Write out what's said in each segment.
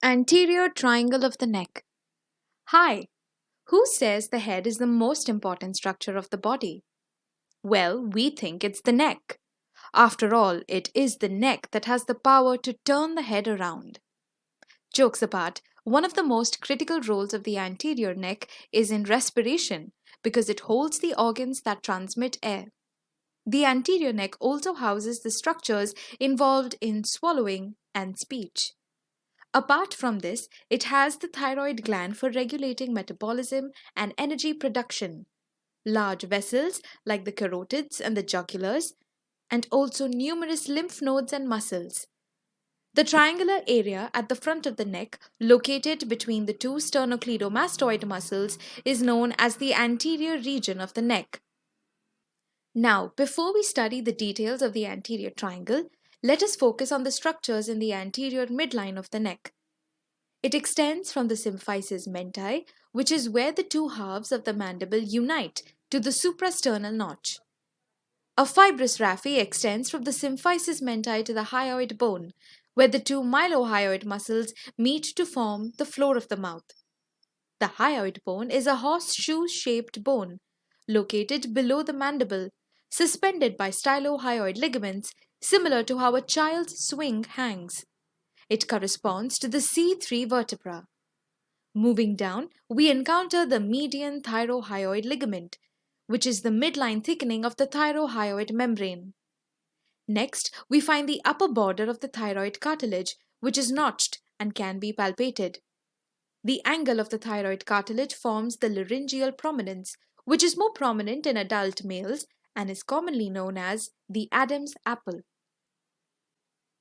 Anterior triangle of the neck. Hi, who says the head is the most important structure of the body? Well, we think it's the neck. After all, it is the neck that has the power to turn the head around. Jokes apart, one of the most critical roles of the anterior neck is in respiration because it holds the organs that transmit air. The anterior neck also houses the structures involved in swallowing and speech. Apart from this, it has the thyroid gland for regulating metabolism and energy production, large vessels like the carotids and the jugulars, and also numerous lymph nodes and muscles. The triangular area at the front of the neck, located between the two sternocleidomastoid muscles, is known as the anterior region of the neck. Now, before we study the details of the anterior triangle, let us focus on the structures in the anterior midline of the neck. It extends from the symphysis menti, which is where the two halves of the mandible unite, to the suprasternal notch. A fibrous raphe extends from the symphysis menti to the hyoid bone, where the two mylohyoid muscles meet to form the floor of the mouth. The hyoid bone is a horseshoe-shaped bone, located below the mandible, suspended by stylohyoid ligaments, similar to how a child's swing hangs. It corresponds to the C3 vertebra. Moving down, we encounter the median thyrohyoid ligament, which is the midline thickening of the thyrohyoid membrane. Next, we find the upper border of the thyroid cartilage, which is notched and can be palpated. The angle of the thyroid cartilage forms the laryngeal prominence, which is more prominent in adult males and is commonly known as the Adam's apple.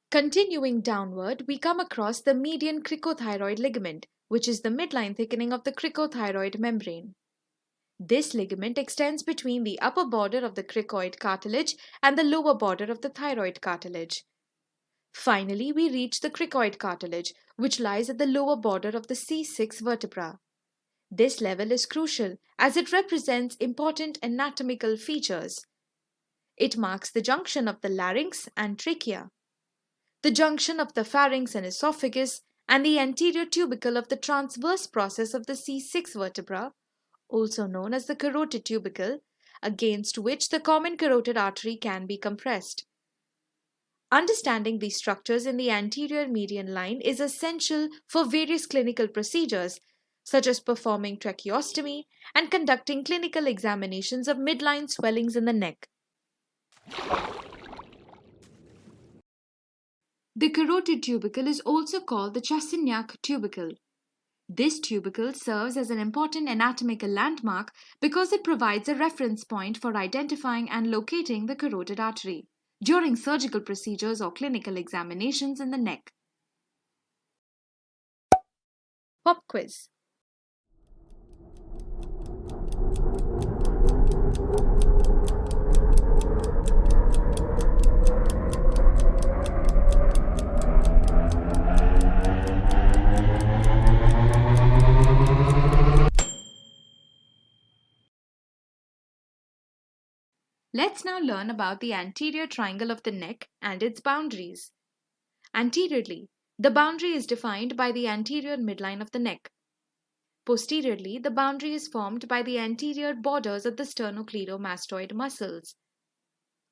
Continuing downward, we come across the median cricothyroid ligament, which is the midline thickening of the cricothyroid membrane. This ligament extends between the upper border of the cricoid cartilage and the lower border of the thyroid cartilage. Finally, we reach the cricoid cartilage, which lies at the lower border of the C6 vertebra. This level is crucial as it represents important anatomical features. It marks the junction of the larynx and trachea, the junction of the pharynx and esophagus, and the anterior tubercle of the transverse process of the C6 vertebra, also known as the carotid tubercle, against which the common carotid artery can be compressed. Understanding these structures in the anterior median line is essential for various clinical procedures, such as performing tracheostomy and conducting clinical examinations of midline swellings in the neck. The carotid tubercle is also called the Chassignac tubercle. This tubercle serves as an important anatomical landmark because it provides a reference point for identifying and locating the carotid artery during surgical procedures or clinical examinations in the neck. Pop quiz. Let's now learn about the anterior triangle of the neck and its boundaries. Anteriorly, the boundary is defined by the anterior midline of the neck. Posteriorly, the boundary is formed by the anterior borders of the sternocleidomastoid muscles.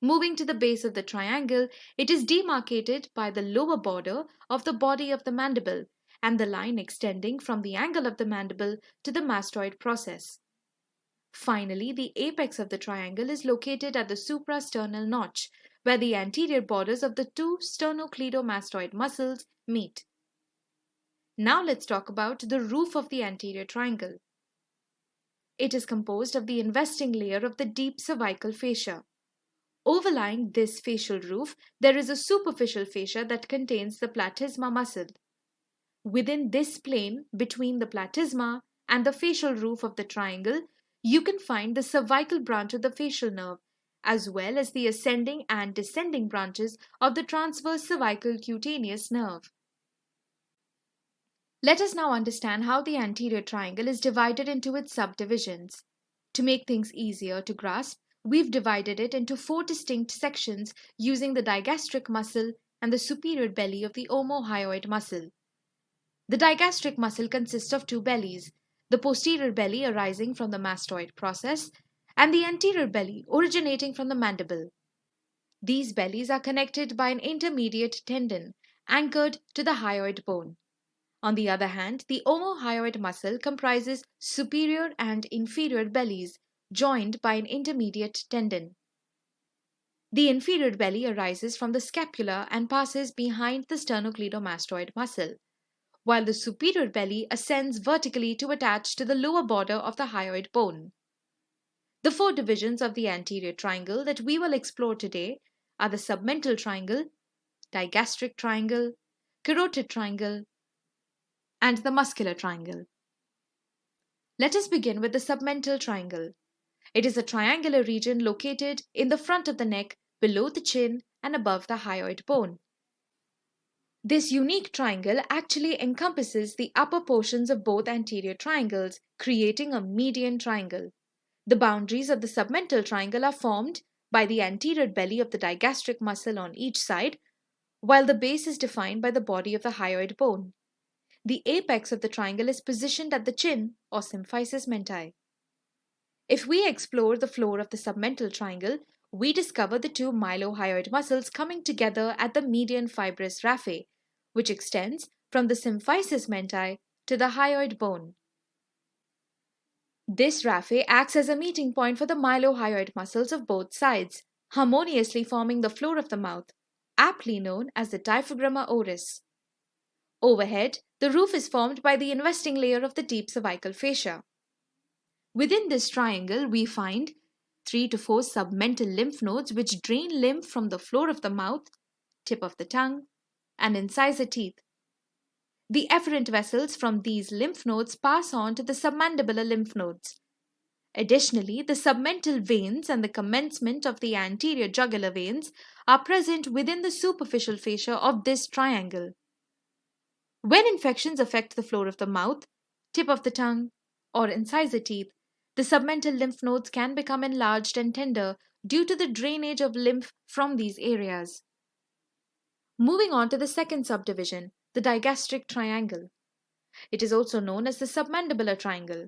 Moving to the base of the triangle, it is demarcated by the lower border of the body of the mandible and the line extending from the angle of the mandible to the mastoid process. Finally, the apex of the triangle is located at the suprasternal notch, where the anterior borders of the two sternocleidomastoid muscles meet. Now let's talk about the roof of the anterior triangle. It is composed of the investing layer of the deep cervical fascia. Overlying this facial roof, there is a superficial fascia that contains the platysma muscle. Within this plane, between the platysma and the facial roof of the triangle, you can find the cervical branch of the facial nerve, as well as the ascending and descending branches of the transverse cervical cutaneous nerve. Let us now understand how the anterior triangle is divided into its subdivisions. To make things easier to grasp, we've divided it into 4 distinct sections using the digastric muscle and the superior belly of the omohyoid muscle. The digastric muscle consists of two bellies, the posterior belly arising from the mastoid process and the anterior belly originating from the mandible. These bellies are connected by an intermediate tendon anchored to the hyoid bone. On the other hand, the omohyoid muscle comprises superior and inferior bellies joined by an intermediate tendon. The inferior belly arises from the scapula and passes behind the sternocleidomastoid muscle, while the superior belly ascends vertically to attach to the lower border of the hyoid bone. The four divisions of the anterior triangle that we will explore today are the submental triangle, digastric triangle, carotid triangle, and the muscular triangle. Let us begin with the submental triangle. It is a triangular region located in the front of the neck, below the chin, and above the hyoid bone. This unique triangle actually encompasses the upper portions of both anterior triangles, creating a median triangle. The boundaries of the submental triangle are formed by the anterior belly of the digastric muscle on each side, while the base is defined by the body of the hyoid bone. The apex of the triangle is positioned at the chin or symphysis mentae. If we explore the floor of the submental triangle, we discover the two mylohyoid muscles coming together at the median fibrous raphe, which extends from the symphysis mentae to the hyoid bone. This raphe acts as a meeting point for the mylohyoid muscles of both sides, harmoniously forming the floor of the mouth, aptly known as the diaphragma oris. Overhead, the roof is formed by the investing layer of the deep cervical fascia. Within this triangle, we find 3 to 4 submental lymph nodes which drain lymph from the floor of the mouth, tip of the tongue, and incisor teeth. The efferent vessels from these lymph nodes pass on to the submandibular lymph nodes. Additionally, the submental veins and the commencement of the anterior jugular veins are present within the superficial fascia of this triangle. When infections affect the floor of the mouth, tip of the tongue, or incisor teeth, the submental lymph nodes can become enlarged and tender due to the drainage of lymph from these areas. Moving on to the second subdivision, the digastric triangle. It is also known as the submandibular triangle.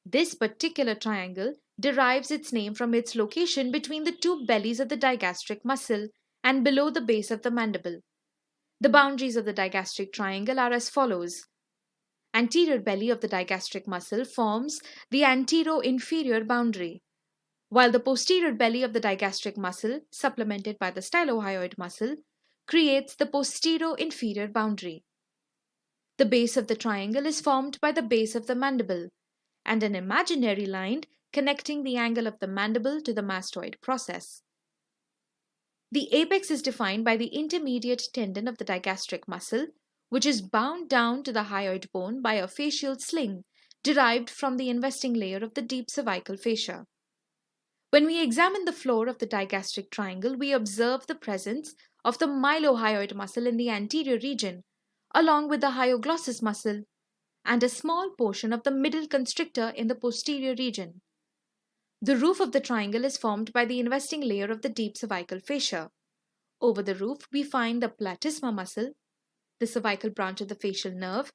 This particular triangle derives its name from its location between the two bellies of the digastric muscle and below the base of the mandible. The boundaries of the digastric triangle are as follows. Anterior belly of the digastric muscle forms the antero-inferior boundary, while the posterior belly of the digastric muscle, supplemented by the stylohyoid muscle, creates the postero-inferior boundary. The base of the triangle is formed by the base of the mandible and an imaginary line connecting the angle of the mandible to the mastoid process. The apex is defined by the intermediate tendon of the digastric muscle, which is bound down to the hyoid bone by a fascial sling derived from the investing layer of the deep cervical fascia. When we examine the floor of the digastric triangle, we observe the presence of the mylohyoid muscle in the anterior region, along with the hyoglossus muscle, and a small portion of the middle constrictor in the posterior region. The roof of the triangle is formed by the investing layer of the deep cervical fascia. Over the roof, we find the platysma muscle, the cervical branch of the facial nerve,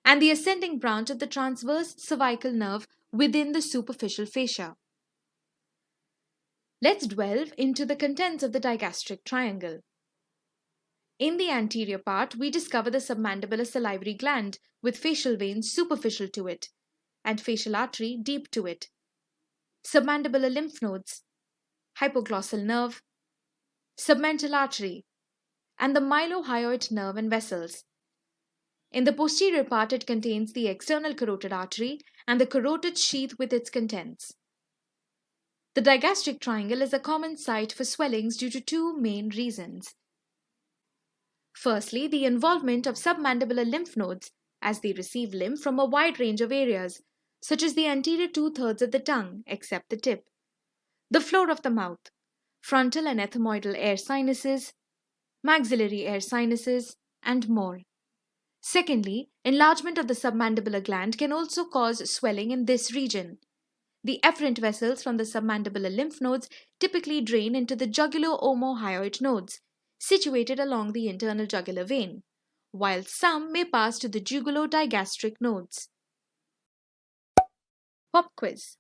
and the ascending branch of the transverse cervical nerve within the superficial fascia. Let's delve into the contents of the digastric triangle. In the anterior part, we discover the submandibular salivary gland with facial veins superficial to it and facial artery deep to it, submandibular lymph nodes, hypoglossal nerve, submental artery, and the mylohyoid nerve and vessels. In the posterior part, it contains the external carotid artery and the carotid sheath with its contents. The digastric triangle is a common site for swellings due to two main reasons. Firstly, the involvement of submandibular lymph nodes as they receive lymph from a wide range of areas, such as the anterior 2/3 of the tongue, except the tip, the floor of the mouth, frontal and ethmoidal air sinuses, maxillary air sinuses, and more. Secondly, enlargement of the submandibular gland can also cause swelling in this region. The efferent vessels from the submandibular lymph nodes typically drain into the jugulo-omohyoid nodes, situated along the internal jugular vein, while some may pass to the jugulo-digastric nodes. Pop quiz.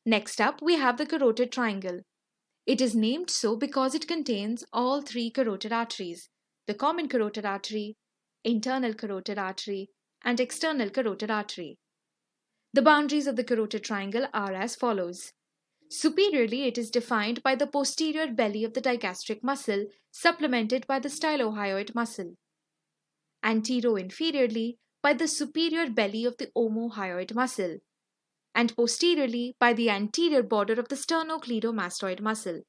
Next up, we have the carotid triangle. It is named so because it contains all three carotid arteries: the common carotid artery, internal carotid artery, and external carotid artery. The boundaries of the carotid triangle are as follows. Superiorly, it is defined by the posterior belly of the digastric muscle, supplemented by the stylohyoid muscle. Antero-inferiorly, by the superior belly of the omohyoid muscle, and posteriorly by the anterior border of the sternocleidomastoid muscle.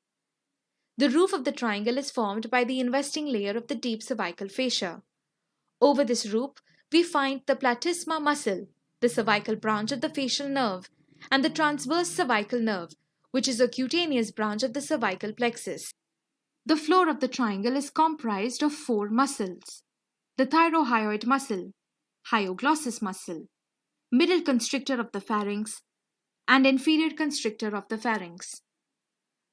The roof of the triangle is formed by the investing layer of the deep cervical fascia. Over this roof, we find the platysma muscle, the cervical branch of the facial nerve, and the transverse cervical nerve, which is a cutaneous branch of the cervical plexus. The floor of the triangle is comprised of four muscles: the thyrohyoid muscle, hyoglossus muscle, middle constrictor of the pharynx, and inferior constrictor of the pharynx.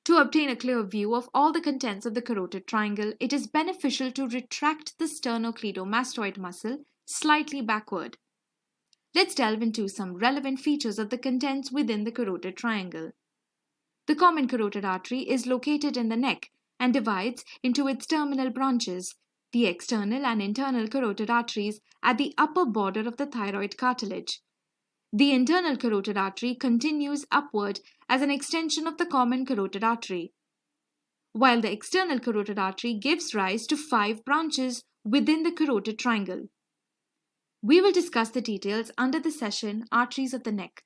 To obtain a clear view of all the contents of the carotid triangle, it is beneficial to retract the sternocleidomastoid muscle slightly backward. Let's delve into some relevant features of the contents within the carotid triangle. The common carotid artery is located in the neck and divides into its terminal branches, the external and internal carotid arteries, at the upper border of the thyroid cartilage. The internal carotid artery continues upward as an extension of the common carotid artery, while the external carotid artery gives rise to 5 branches within the carotid triangle. We will discuss the details under the session Arteries of the Neck.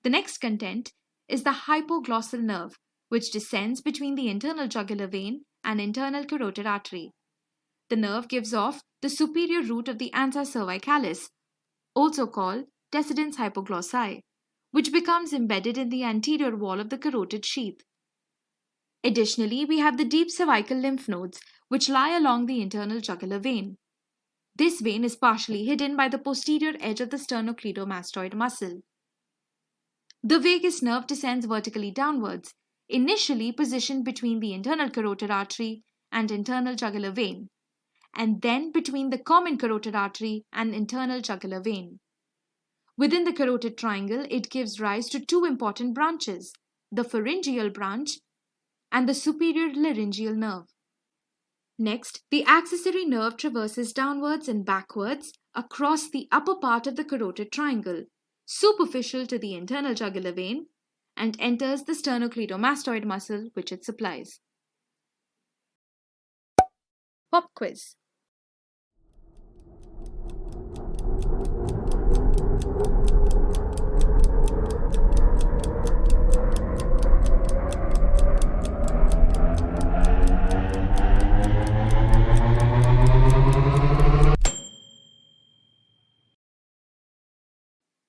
The next content is the hypoglossal nerve, which descends between the internal jugular vein and internal carotid artery. The nerve gives off the superior root of the ansa cervicalis, also called descendens hypoglossae, which becomes embedded in the anterior wall of the carotid sheath. Additionally, we have the deep cervical lymph nodes, which lie along the internal jugular vein. This vein is partially hidden by the posterior edge of the sternocleidomastoid muscle. The vagus nerve descends vertically downwards, initially positioned between the internal carotid artery and internal jugular vein, and then between the common carotid artery and internal jugular vein. Within the carotid triangle, it gives rise to 2 important branches, the pharyngeal branch and the superior laryngeal nerve. Next, the accessory nerve traverses downwards and backwards across the upper part of the carotid triangle, superficial to the internal jugular vein, and enters the sternocleidomastoid muscle which it supplies. Pop quiz.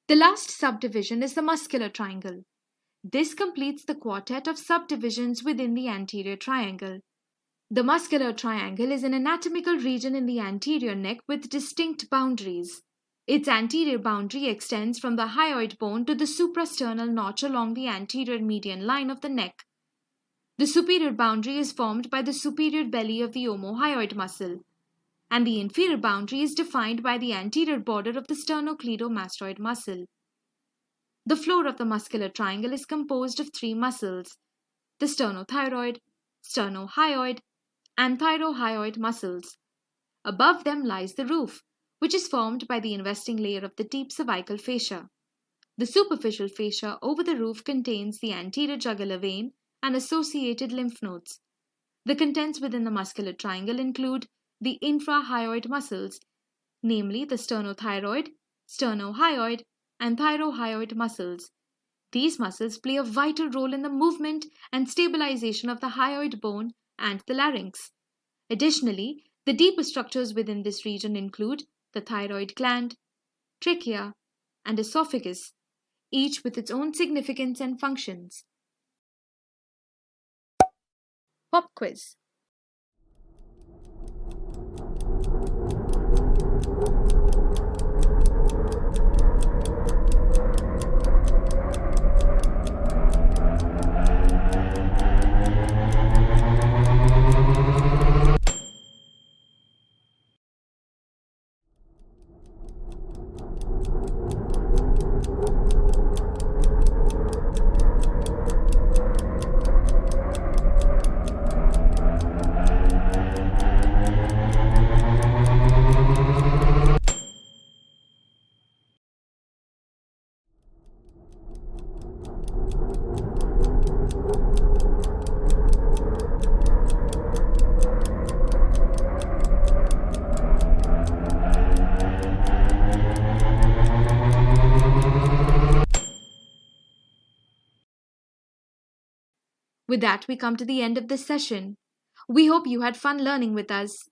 The last subdivision is the muscular triangle. This completes the quartet of subdivisions within the anterior triangle. The muscular triangle is an anatomical region in the anterior neck with distinct boundaries. Its anterior boundary extends from the hyoid bone to the suprasternal notch along the anterior median line of the neck. The superior boundary is formed by the superior belly of the omohyoid muscle, and the inferior boundary is defined by the anterior border of the sternocleidomastoid muscle. The floor of the muscular triangle is composed of three muscles: the sternothyroid, sternohyoid, and thyrohyoid muscles. Above them lies the roof, which is formed by the investing layer of the deep cervical fascia. The superficial fascia over the roof contains the anterior jugular vein and associated lymph nodes. The contents within the muscular triangle include the infrahyoid muscles, namely the sternothyroid, sternohyoid, and thyrohyoid muscles. These muscles play a vital role in the movement and stabilization of the hyoid bone and the larynx. Additionally, the deeper structures within this region include the thyroid gland, trachea, and esophagus, each with its own significance and functions. Pop quiz. With that, we come to the end of this session. We hope you had fun learning with us.